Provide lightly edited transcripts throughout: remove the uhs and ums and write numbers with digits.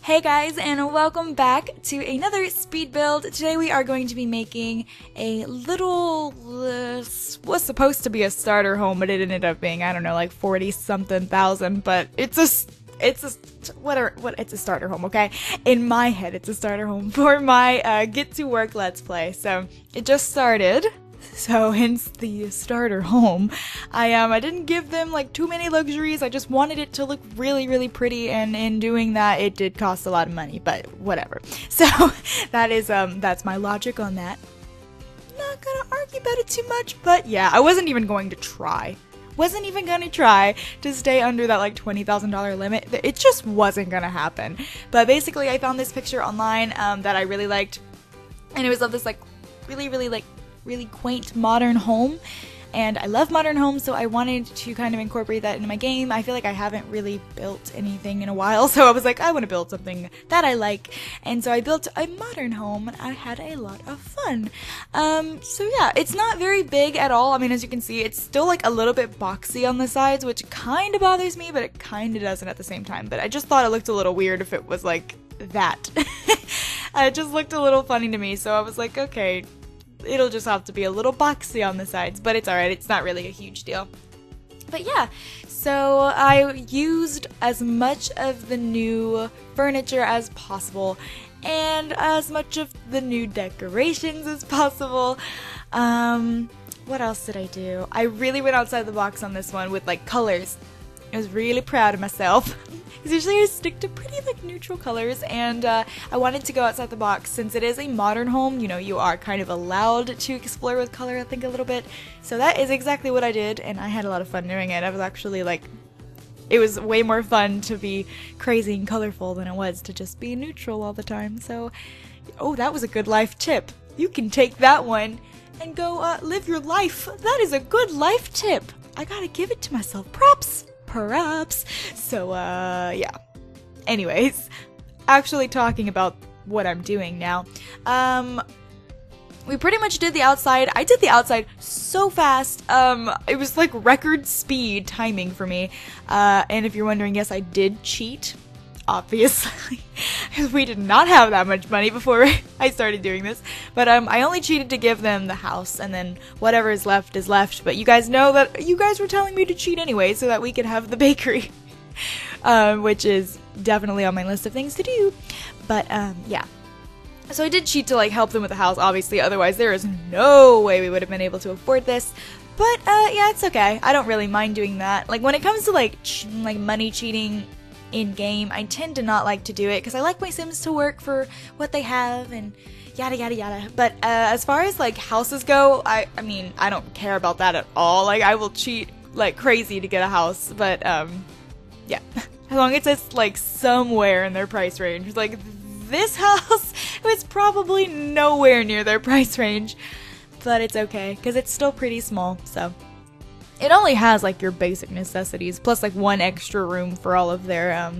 Hey guys, and welcome back to another speed build. Today we are going to be making a little, was supposed to be a starter home, but it ended up being, I don't know, like 40-something thousand, but it's a starter home, okay? In my head, it's a starter home for my Get to Work Let's Play. So it just started. So hence the starter home. I didn't give them like too many luxuries. I just wanted it to look really, really pretty, and in doing that, it did cost a lot of money, but whatever. So that is that's my logic on that. Not gonna argue about it too much, but yeah, I wasn't even going to try. Wasn't even gonna try to stay under that like $20,000 limit. It just wasn't gonna happen. But basically, I found this picture online that I really liked, and it was of this like really quaint modern home, and I love modern homes, so I wanted to kind of incorporate that into my game. I feel like I haven't really built anything in a while, so I was like, I want to build something that I like, and so I built a modern home, and I had a lot of fun. So yeah, it's not very big at all. I mean, as you can see, it's still like a little bit boxy on the sides, which kind of bothers me, but it kind of doesn't at the same time. But I just thought it looked a little weird if it was like that. It just looked a little funny to me, so I was like, okay, it'll just have to be a little boxy on the sides, but it's alright, it's not really a huge deal. But yeah, so I used as much of the new furniture as possible, and as much of the new decorations as possible. What else did I do? I really went outside the box on this one with like colors. I was really proud of myself. Because usually I stick to pretty like neutral colors, and I wanted to go outside the box. Since it is a modern home, you know, you are kind of allowed to explore with color, I think, a little bit. So that is exactly what I did, and I had a lot of fun doing it. I was actually like, it was way more fun to be crazy and colorful than it was to just be neutral all the time. So, oh, that was a good life tip. You can take that one and go live your life. That is a good life tip. I gotta give it to myself. Props. Perhaps. So, yeah. Anyways, actually talking about what I'm doing now. We pretty much did the outside. I did the outside so fast. It was like record speed timing for me. And if you're wondering, yes, I did cheat. Obviously. We did not have that much money before I started doing this. But I only cheated to give them the house, and then whatever is left is left. But you guys know that you guys were telling me to cheat anyway so that we could have the bakery. Which is definitely on my list of things to do. But yeah. So I did cheat to like help them with the house, obviously, otherwise there is no way we would have been able to afford this. But yeah, it's okay. I don't really mind doing that. Like when it comes to like money cheating in game, I tend to not like to do it because I like my Sims to work for what they have and yada yada yada. But as far as like houses go, I mean, I don't care about that at all. Like I will cheat like crazy to get a house, but yeah, as long as it's like somewhere in their price range. Like this house was probably nowhere near their price range, but it's okay because it's still pretty small, so it only has like your basic necessities, plus like one extra room for all of their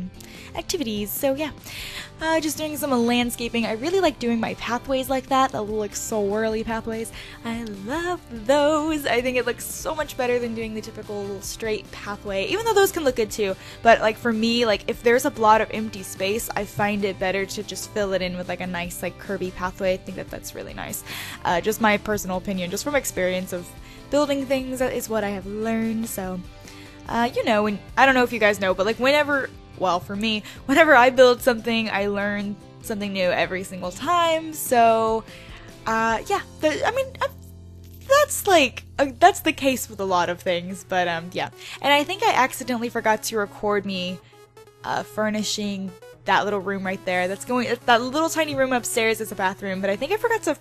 activities. So yeah, just doing some landscaping. I really like doing my pathways like that, the little like swirly pathways. I love those. I think it looks so much better than doing the typical straight pathway, even though those can look good too. But like for me, like if there's a lot of empty space, I find it better to just fill it in with like a nice like curvy pathway. I think that that's really nice. Just my personal opinion, just from experience of building things, that is what I have learned. So you know, and I don't know if you guys know, but like well, for me, whenever I build something, I learn something new every single time. So yeah, I mean, that's the case with a lot of things. But yeah, and I think I accidentally forgot to record me furnishing that little room right there. That little tiny room upstairs is a bathroom, but I think I forgot to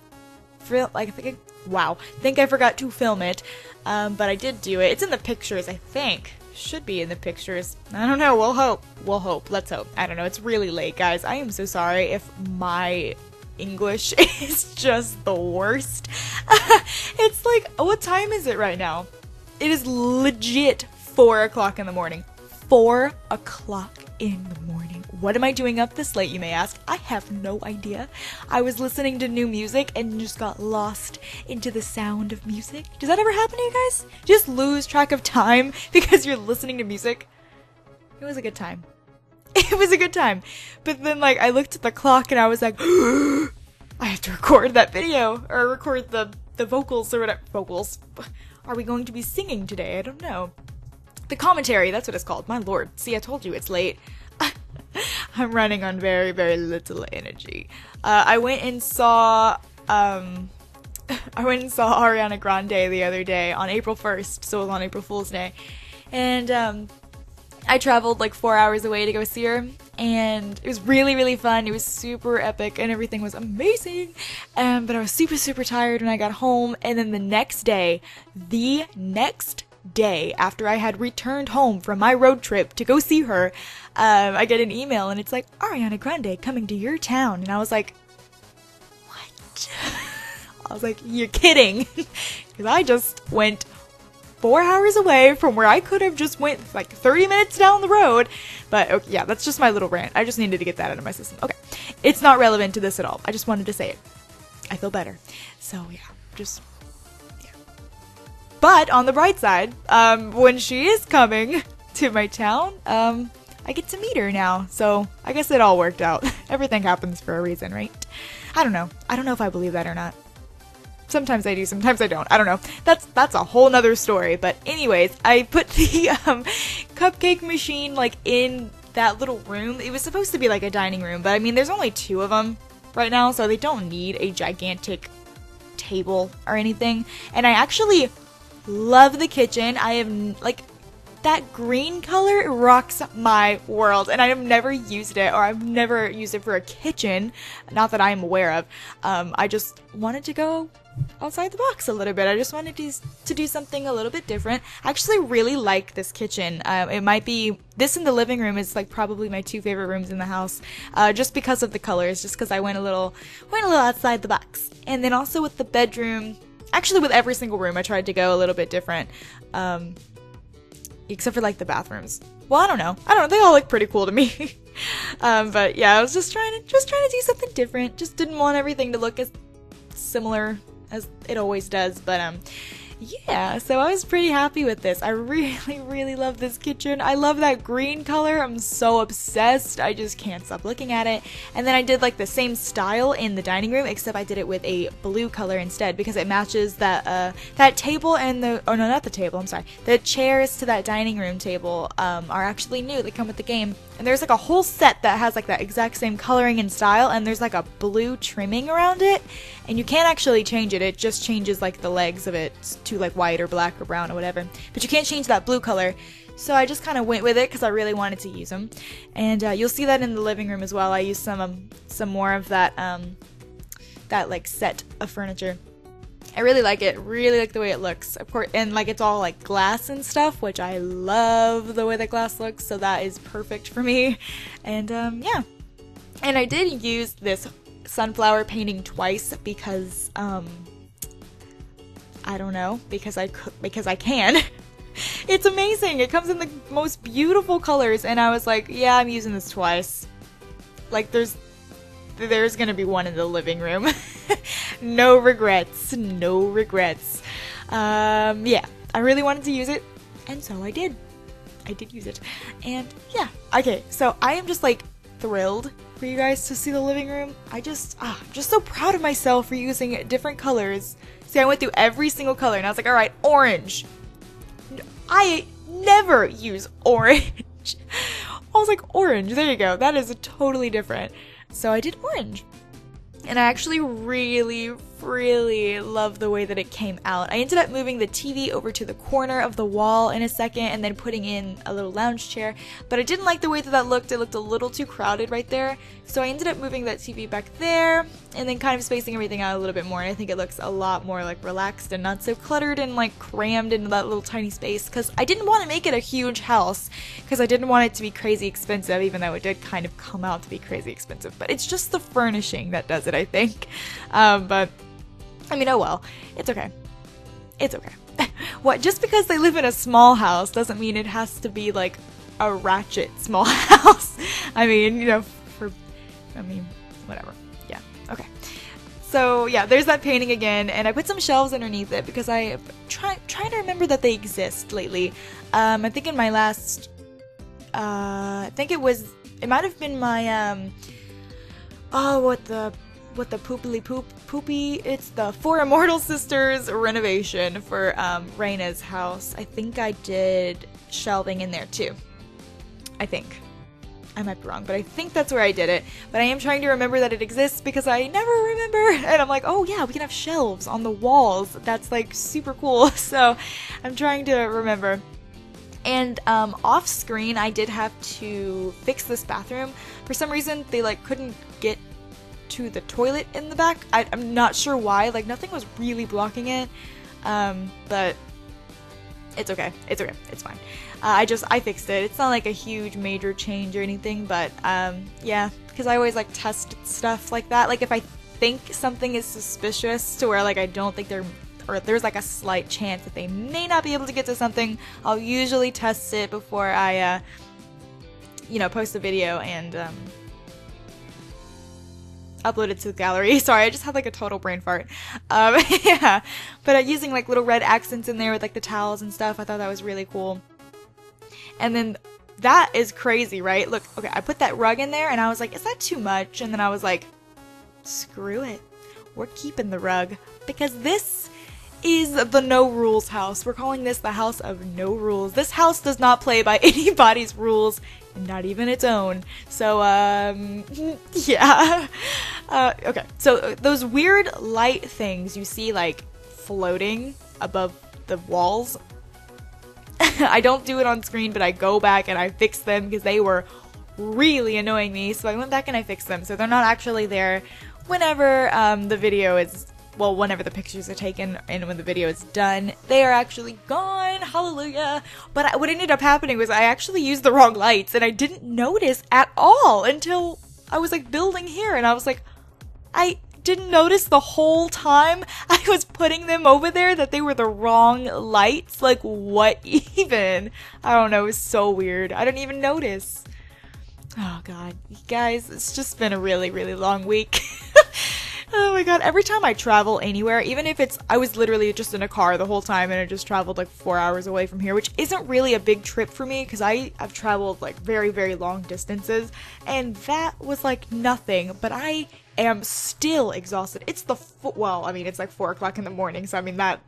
think I forgot to film it, but I did do it. It's in the pictures, I think. Should be in the pictures. I don't know, we'll hope. Let's hope. I don't know, it's really late, guys. I am so sorry if my English is just the worst. It's like, what time is it right now? It is legit 4 o'clock in the morning. 4 o'clock in the morning. What am I doing up this late, you may ask? I have no idea. I was listening to new music and just got lost into the sound of music. Does that ever happen to you guys? Just lose track of time because you're listening to music? It was a good time. It was a good time. But then, like, I looked at the clock and I was like, I have to record that video, or record the vocals or whatever. Vocals. Are we going to be singing today? I don't know. The commentary, that's what it's called. My lord. See, I told you it's late. I'm running on very, very little energy. I went and saw Ariana Grande the other day on April 1st, so it was on April Fool's Day. And I traveled like 4 hours away to go see her, and it was really, really fun. It was super epic, and everything was amazing. But I was super, super tired when I got home, and then the next day after I had returned home from my road trip to go see her, I get an email, and it's like, Ariana Grande coming to your town. And I was like, what? I was like, you're kidding. Because I just went 4 hours away from where I could have just went like 30 minutes down the road. But okay, yeah, that's just my little rant. I just needed to get that out of my system. Okay, it's not relevant to this at all. I just wanted to say it. I feel better. So yeah, yeah. But on the bright side, when she is coming to my town, I get to meet her now. So I guess it all worked out. Everything happens for a reason, right? I don't know. I don't know if I believe that or not. Sometimes I do, sometimes I don't. I don't know. That's a whole nother story. But anyways, I put the cupcake machine like in that little room. It was supposed to be like a dining room, but I mean, there's only 2 of them right now, so they don't need a gigantic table or anything. And I actually love the kitchen. I have like that green color rocks my world, and I have never used it, or I've never used it for a kitchen, not that I'm aware of. I just wanted to go outside the box a little bit. I just wanted to do something a little bit different. I actually really like this kitchen. It might be, this in the living room is like probably my 2 favorite rooms in the house, just because of the colors, just because I went a little outside the box. And then also with the bedroom, actually with every single room I tried to go a little bit different, except for like the bathrooms. Well, I don't know, they all look pretty cool to me. But yeah, I was just trying to do something different. Just didn't want everything to look as similar as it always does. But yeah, so I was pretty happy with this. I really, really love this kitchen. I love that green color. I'm so obsessed. I just can't stop looking at it. And then I did like the same style in the dining room, except I did it with a blue color instead, because it matches that that table and the, oh no, not the table, I'm sorry. The chairs to that dining room table are actually new. They come with the game. And there's like a whole set that has like that exact same coloring and style, and there's like a blue trimming around it, and you can't actually change it. It just changes like the legs of it to like white or black or brown or whatever, but you can't change that blue color. So I just kind of went with it because I really wanted to use them. And you'll see that in the living room as well. I used some more of that that like set of furniture. I really like it. Really like the way it looks. Of course, and like it's all like glass and stuff, which I love the way that glass looks, so that is perfect for me. And yeah. And I did use this sunflower painting twice because I don't know, because I can. It's amazing. It comes in the most beautiful colors, and I was like, yeah, I'm using this twice. Like there's gonna be one in the living room. No regrets, no regrets. Yeah, I really wanted to use it, and so I did. I did use it. And yeah, okay, so I am just like thrilled for you guys to see the living room. I'm just so proud of myself for using different colors. See, I went through every single color, and I was like, alright, orange. I never use orange. I was like, orange, there you go. That is totally different. So I did orange. And I actually really, really love the way that it came out. I ended up moving the TV over to the corner of the wall in a second and then putting in a little lounge chair. But I didn't like the way that that looked. It looked a little too crowded right there. So I ended up moving that TV back there and then kind of spacing everything out a little bit more. And I think it looks a lot more like relaxed and not so cluttered and like crammed into that little tiny space. Because I didn't want to make it a huge house because I didn't want it to be crazy expensive, even though it did kind of come out to be crazy expensive. But it's just the furnishing that does it, I think. But I mean, oh well, it's okay. It's okay. What, just because they live in a small house doesn't mean it has to be like a ratchet small house. I mean, you know, whatever. Yeah, okay. So yeah, there's that painting again, and I put some shelves underneath it because I'm trying to remember that they exist lately. I think in my last, I think it was it might have been my, oh, what the poopy, it's the Four Immortal Sisters renovation for, Raina's house. I think I did shelving in there too. I think. I might be wrong, but I think that's where I did it. But I am trying to remember that it exists because I never remember. And I'm like, oh yeah, we can have shelves on the walls. That's like super cool. So I'm trying to remember. And off screen, I did have to fix this bathroom. For some reason, they like couldn't get to the toilet in the back. I'm not sure why. Like nothing was really blocking it. But it's okay. It's okay. It's fine. I fixed it. It's not like a huge major change or anything, but yeah, because I always like test stuff like that. Like if I think something is suspicious to where like I don't think there's like a slight chance that they may not be able to get to something, I'll usually test it before I you know, post a video and upload it to the gallery. Sorry, I just had like a total brain fart. Yeah, but using like little red accents in there with like the towels and stuff, I thought that was really cool. And then that is crazy, right? Look, okay, I put that rug in there and I was like, is that too much? And then I was like, screw it. We're keeping the rug because this is the no rules house. We're calling this the house of no rules. This house does not play by anybody's rules, not even its own. So, yeah. Okay, so those weird light things you see like floating above the walls, I don't do it on screen, but I go back and I fix them because they were really annoying me. So I went back and I fixed them. So they're not actually there whenever the video is, well, whenever the pictures are taken and when the video is done. They are actually gone. Hallelujah. But what ended up happening was I actually used the wrong lights and I didn't notice at all until I was like building here and I was like, I didn't notice the whole time I was putting them over there that they were the wrong lights. Like, what even? I don't know, it was so weird. I didn't even notice. Oh god, guys, it's just been a really, really long week. Oh my god, every time I travel anywhere, even if I was literally just in a car the whole time and I just traveled like 4 hours away from here, which isn't really a big trip for me because I've traveled like very, very long distances and that was like nothing, but I am still exhausted. It's well, I mean, it's like 4 o'clock in the morning, so I mean, that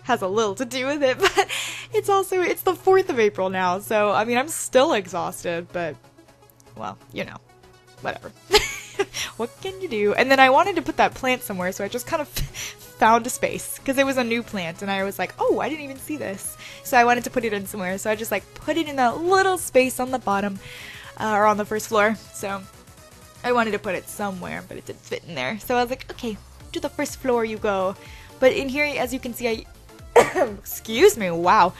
has a little to do with it, but it's the 4th of April now, so I mean, I'm still exhausted, but well, you know, whatever. What can you do? And then I wanted to put that plant somewhere, so I just kind of found a space because it was a new plant and I was like, oh, I didn't even see this. So I wanted to put it in somewhere, so I just like put it in that little space on the bottom or on the first floor. So I wanted to put it somewhere, but it didn't fit in there. So I was like, okay, to the first floor you go. But in here, as you can see, I excuse me, wow,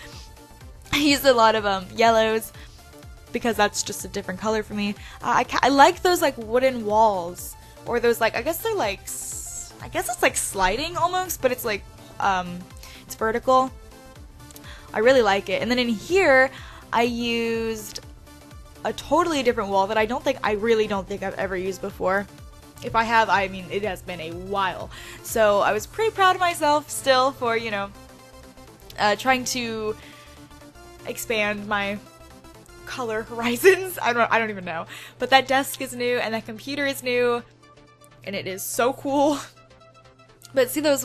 I used a lot of yellows because that's just a different color for me. I like those like wooden walls, or those like, I guess they're like, I guess it's like sliding almost, but it's like, it's vertical. I really like it. And then in here, I used a totally different wall that I really don't think I've ever used before. If I have, I mean, it has been a while. So I was pretty proud of myself still for, you know, trying to expand my color horizons. I don't even know. But that desk is new and that computer is new and it is so cool. But see those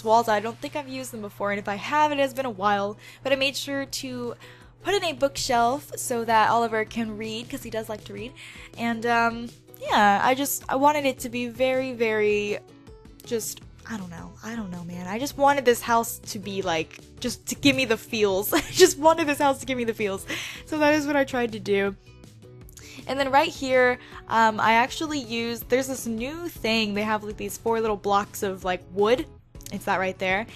walls, I don't think I've used them before, and if I have, it has been a while. But I made sure to put in a bookshelf so that Oliver can read, because he does like to read. And yeah, I wanted it to be very, very just, I don't know, man. I just wanted this house to be like, just to give me the feels. I just wanted this house to give me the feels. So that is what I tried to do. And then right here, I actually used, there's this new thing, they have like these 4 little blocks of like wood. It's that right there.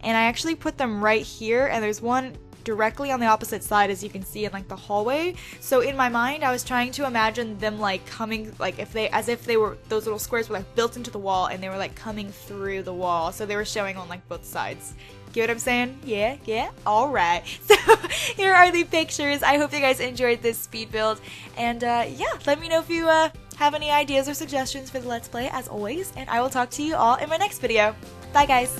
And I actually put them right here, and there's one directly on the opposite side, as you can see in like the hallway. So in my mind, I was trying to imagine them like coming, like as if they were, those little squares were like built into the wall and they were like coming through the wall. So they were showing on like both sides. Get what I'm saying? Yeah, alright. So here are the pictures. I hope you guys enjoyed this speed build. And yeah, let me know if you have any ideas or suggestions for the Let's Play, as always. And I will talk to you all in my next video. Bye guys!